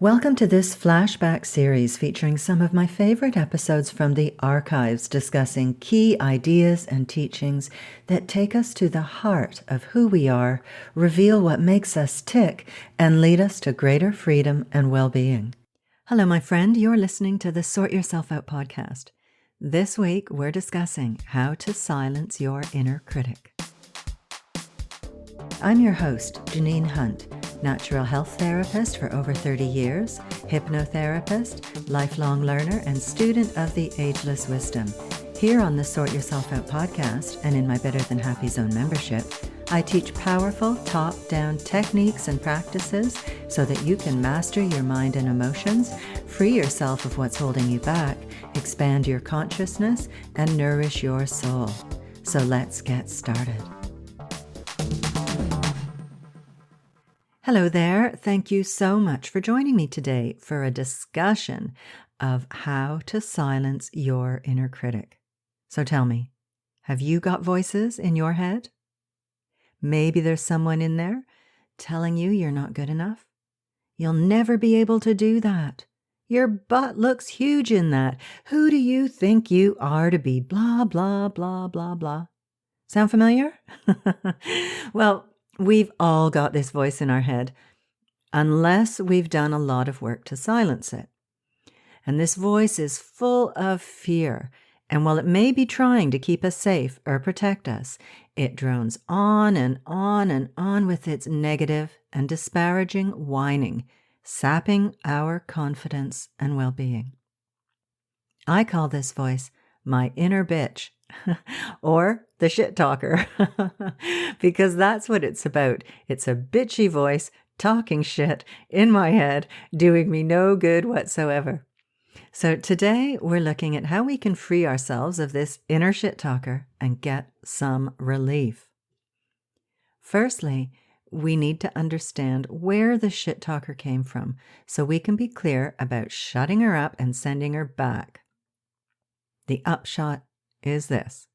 Welcome to this flashback series featuring some of my favorite episodes from the archives discussing key ideas and teachings that take us to the heart of who we are, reveal what makes us tick, and lead us to greater freedom and well-being. Hello, my friend. You're listening to the Sort Yourself Out podcast. This week, we're discussing how to silence your inner critic. I'm your host, Janine Hunt, natural health therapist for over 30 years, hypnotherapist, lifelong learner, and student of the Ageless Wisdom. Here on the Sort Yourself Out podcast and in my Better Than Happy Zone membership, I teach powerful top-down techniques and practices so that you can master your mind and emotions, free yourself of what's holding you back, expand your consciousness, and nourish your soul. So let's get started. Hello there. Thank you so much for joining me today for a discussion of how to silence your inner critic. So tell me, have you got voices in your head? Maybe there's someone in there telling you you're not good enough. You'll never be able to do that. Your butt looks huge in that. Who do you think you are to be blah, blah, blah, blah, blah? Sound familiar? Well, we've all got this voice in our head, unless we've done a lot of work to silence it. And this voice is full of fear, and while it may be trying to keep us safe or protect us, it drones on and on and on with its negative and disparaging whining, sapping our confidence and well-being. I call this voice my inner bitch, or the shit talker, because that's what it's about. It's a bitchy voice talking shit in my head, doing me no good whatsoever. So today we're looking at how we can free ourselves of this inner shit talker and get some relief. Firstly, we need to understand where the shit talker came from so we can be clear about shutting her up and sending her back. The upshot is this.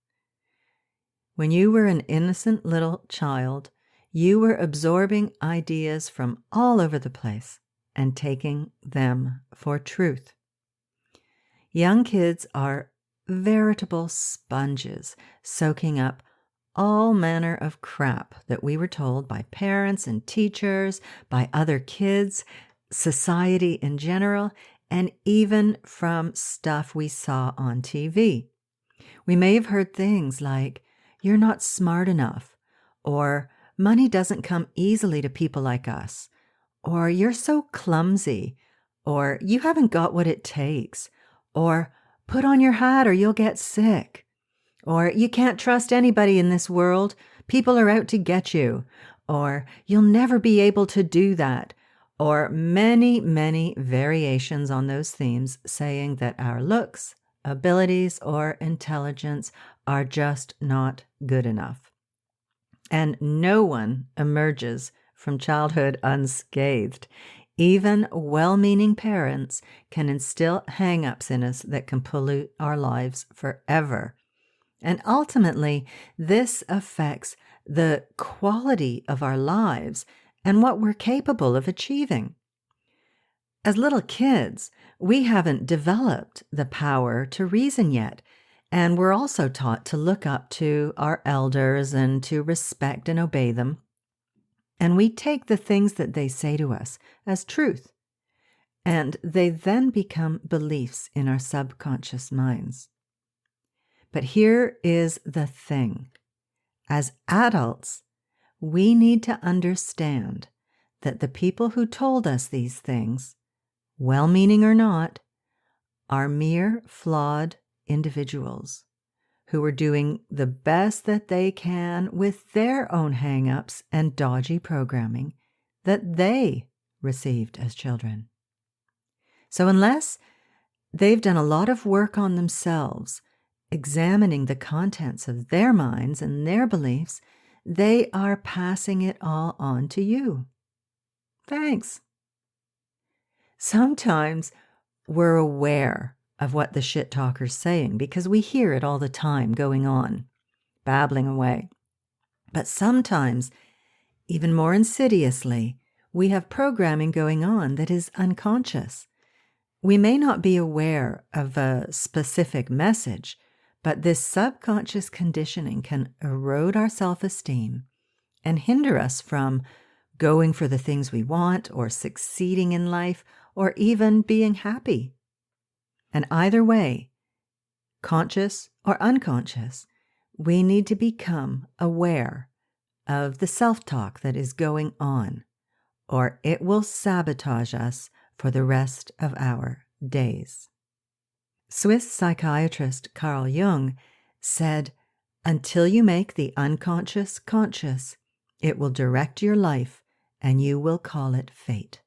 When you were an innocent little child, you were absorbing ideas from all over the place and taking them for truth. Young kids are veritable sponges, soaking up all manner of crap that we were told by parents and teachers, by other kids, society in general, and even from stuff we saw on TV. We may have heard things like, "You're not smart enough," or "Money doesn't come easily to people like us," or "You're so clumsy," or "You haven't got what it takes," or "Put on your hat or you'll get sick," or "You can't trust anybody in this world, people are out to get you," or "You'll never be able to do that," or many, many variations on those themes saying that our looks, abilities, or intelligence are just not good enough. And no one emerges from childhood unscathed. Even well-meaning parents can instill hang-ups in us that can pollute our lives forever. And ultimately, this affects the quality of our lives and what we're capable of achieving. As little kids, we haven't developed the power to reason yet, and we're also taught to look up to our elders and to respect and obey them. And we take the things that they say to us as truth, and they then become beliefs in our subconscious minds. But here is the thing. As adults, we need to understand that the people who told us these things, well-meaning or not, are mere flawed individuals who are doing the best that they can with their own hang-ups and dodgy programming that they received as children. So unless they've done a lot of work on themselves, examining the contents of their minds and their beliefs, they are passing it all on to you. Thanks. Sometimes we're aware of what the shit talker's saying because we hear it all the time going on, babbling away. But sometimes, even more insidiously, we have programming going on that is unconscious. We may not be aware of a specific message, but this subconscious conditioning can erode our self-esteem and hinder us from going for the things we want or succeeding in life or even being happy. And either way, conscious or unconscious, we need to become aware of the self-talk that is going on, or it will sabotage us for the rest of our days. Swiss psychiatrist Carl Jung said, "Until you make the unconscious conscious, it will direct your life and you will call it fate."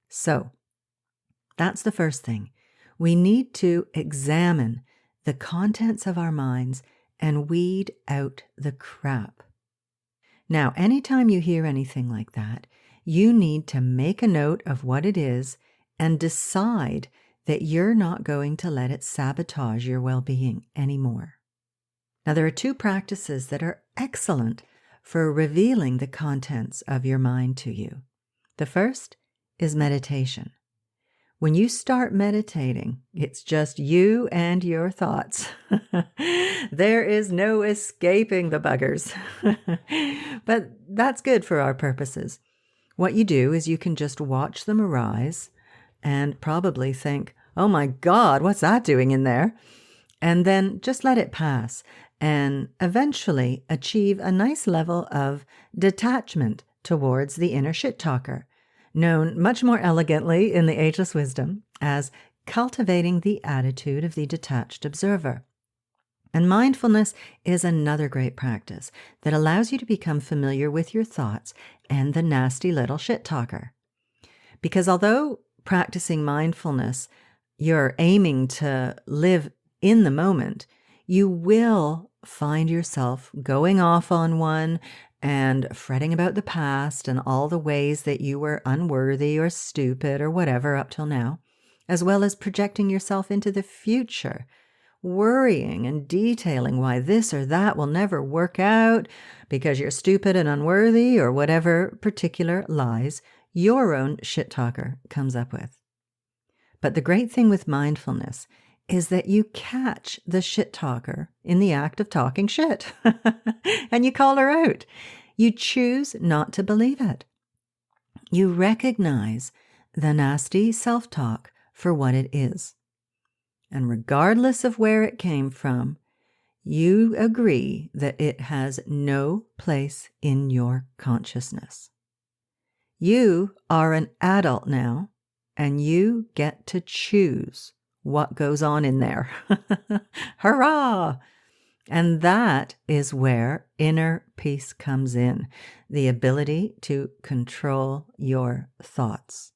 So, that's the first thing. We need to examine the contents of our minds and weed out the crap. Now, anytime you hear anything like that, you need to make a note of what it is and decide that you're not going to let it sabotage your well-being anymore. Now, there are two practices that are excellent for revealing the contents of your mind to you. The first is meditation. When you start meditating, it's just you and your thoughts. There is no escaping the buggers. But that's good for our purposes. What you do is you can just watch them arise and probably think, "Oh my God, what's that doing in there?" And then just let it pass and eventually achieve a nice level of detachment towards the inner shit talker, known much more elegantly in the Ageless Wisdom as cultivating the attitude of the detached observer. And mindfulness is another great practice that allows you to become familiar with your thoughts and the nasty little shit talker. Because although practicing mindfulness, you're aiming to live in the moment, you will find yourself going off on one and fretting about the past and all the ways that you were unworthy or stupid or whatever up till now, as well as projecting yourself into the future, worrying and detailing why this or that will never work out because you're stupid and unworthy or whatever particular lies your own shit talker comes up with. But the great thing with mindfulness is that you catch the shit talker in the act of talking shit and you call her out. You choose not to believe it. You recognize the nasty self-talk for what it is. And regardless of where it came from, you agree that it has no place in your consciousness. You are an adult now, and you get to choose what goes on in there. Hurrah! And that is where inner peace comes in, the ability to control your thoughts.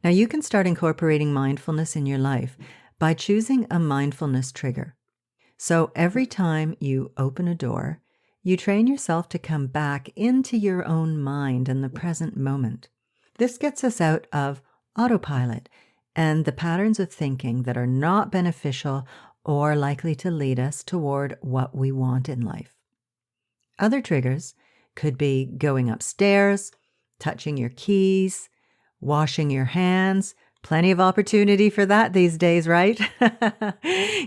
Now, you can start incorporating mindfulness in your life by choosing a mindfulness trigger. So every time you open a door, you train yourself to come back into your own mind and the present moment. This gets us out of autopilot and the patterns of thinking that are not beneficial or likely to lead us toward what we want in life. Other triggers could be going upstairs, touching your keys, washing your hands. Plenty of opportunity for that these days, right?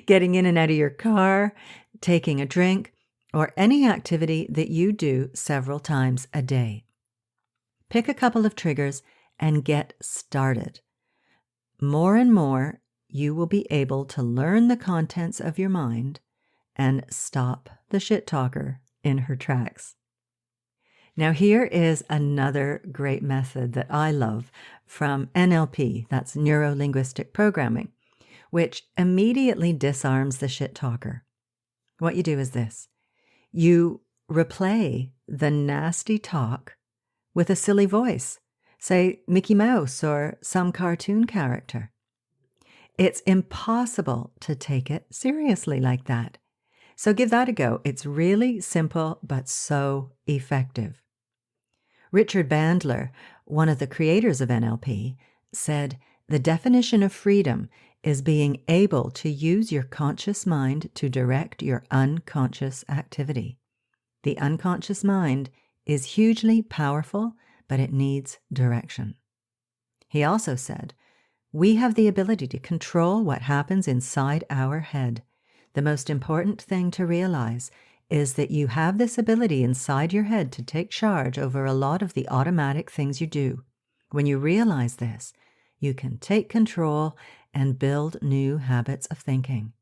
Getting in and out of your car, taking a drink, or any activity that you do several times a day. Pick a couple of triggers and get started. More and more, you will be able to learn the contents of your mind and stop the shit talker in her tracks. Now, here is another great method that I love from NLP, that's neuro-linguistic programming, which immediately disarms the shit talker. What you do is this. You replay the nasty talk with a silly voice, say Mickey Mouse or some cartoon character. It's impossible to take it seriously like that. So give that a go. It's really simple, but so effective. Richard Bandler, one of the creators of NLP, said, "The definition of freedom is being able to use your conscious mind to direct your unconscious activity. The unconscious mind is hugely powerful, but it needs direction. He also said, we have the ability to control what happens inside our head. The most important thing to realize is that you have this ability inside your head to take charge over a lot of the automatic things you do. When you realize this, you can take control and build new habits of thinking.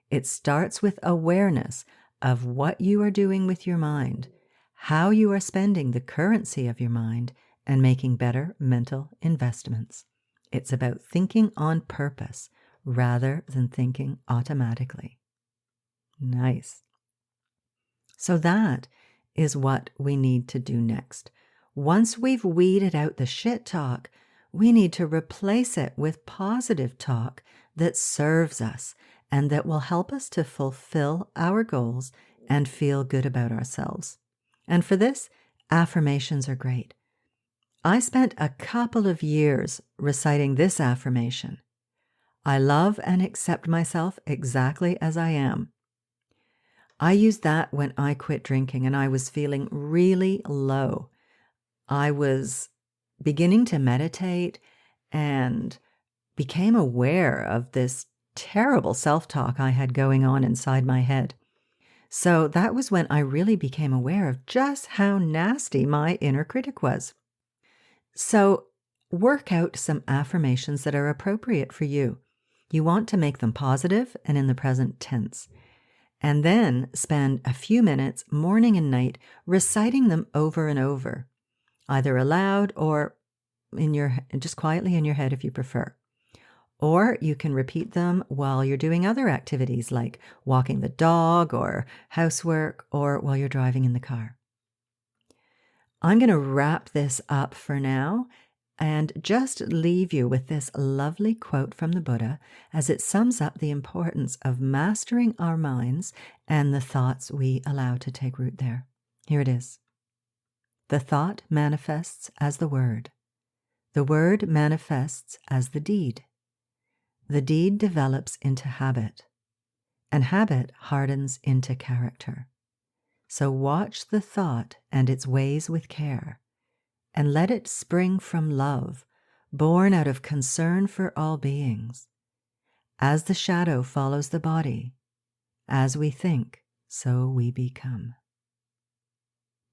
It starts with awareness of what you are doing with your mind, how you are spending the currency of your mind, and making better mental investments. It's about thinking on purpose rather than thinking automatically. Nice. So that is what we need to do next. Once we've weeded out the shit talk, we need to replace it with positive talk that serves us and that will help us to fulfill our goals and feel good about ourselves. And for this, affirmations are great. I spent a couple of years reciting this affirmation: I love and accept myself exactly as I am. I used that when I quit drinking and I was feeling really low. I was beginning to meditate and became aware of this terrible self-talk I had going on inside my head. So that was when I really became aware of just how nasty my inner critic was. So work out some affirmations that are appropriate for you. You want to make them positive and in the present tense. And then spend a few minutes morning and night reciting them over and over, either aloud or just quietly in your head if you prefer. Or you can repeat them while you're doing other activities like walking the dog or housework or while you're driving in the car. I'm going to wrap this up for now and just leave you with this lovely quote from the Buddha as it sums up the importance of mastering our minds and the thoughts we allow to take root there. Here it is. The thought manifests as the word. The word manifests as the deed. The deed develops into habit, and habit hardens into character. So watch the thought and its ways with care, and let it spring from love, born out of concern for all beings. As the shadow follows the body, as we think, so we become.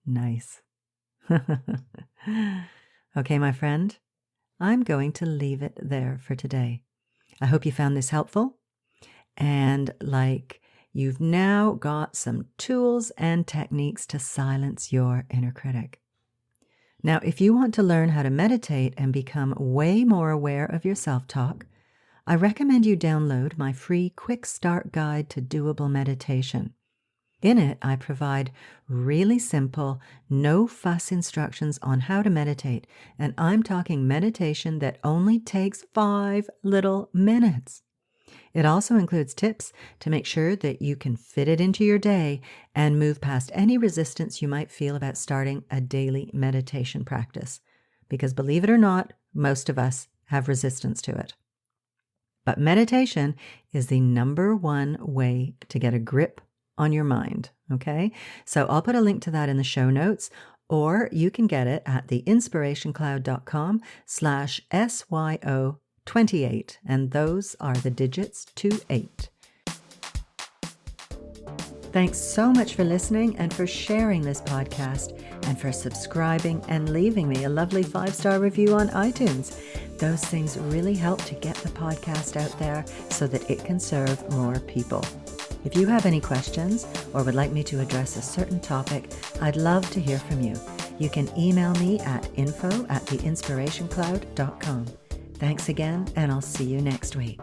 Nice. Okay, my friend, I'm going to leave it there for today. I hope you found this helpful, and you've now got some tools and techniques to silence your inner critic. Now, if you want to learn how to meditate and become way more aware of your self-talk, I recommend you download my free Quick Start Guide to Doable Meditation. In it, I provide really simple, no-fuss instructions on how to meditate, and I'm talking meditation that only takes 5 little minutes. It also includes tips to make sure that you can fit it into your day and move past any resistance you might feel about starting a daily meditation practice. Because believe it or not, most of us have resistance to it. But meditation is the #1 way to get a grip on your mind, okay? So I'll put a link to that in the show notes, or you can get it at theinspirationcloud.com/SYO104. And those are the digits 28. Thanks so much for listening and for sharing this podcast and for subscribing and leaving me a lovely 5-star review on iTunes. Those things really help to get the podcast out there so that it can serve more people. If you have any questions or would like me to address a certain topic, I'd love to hear from you. You can email me at info@theinspirationcloud.com. Thanks again, and I'll see you next week.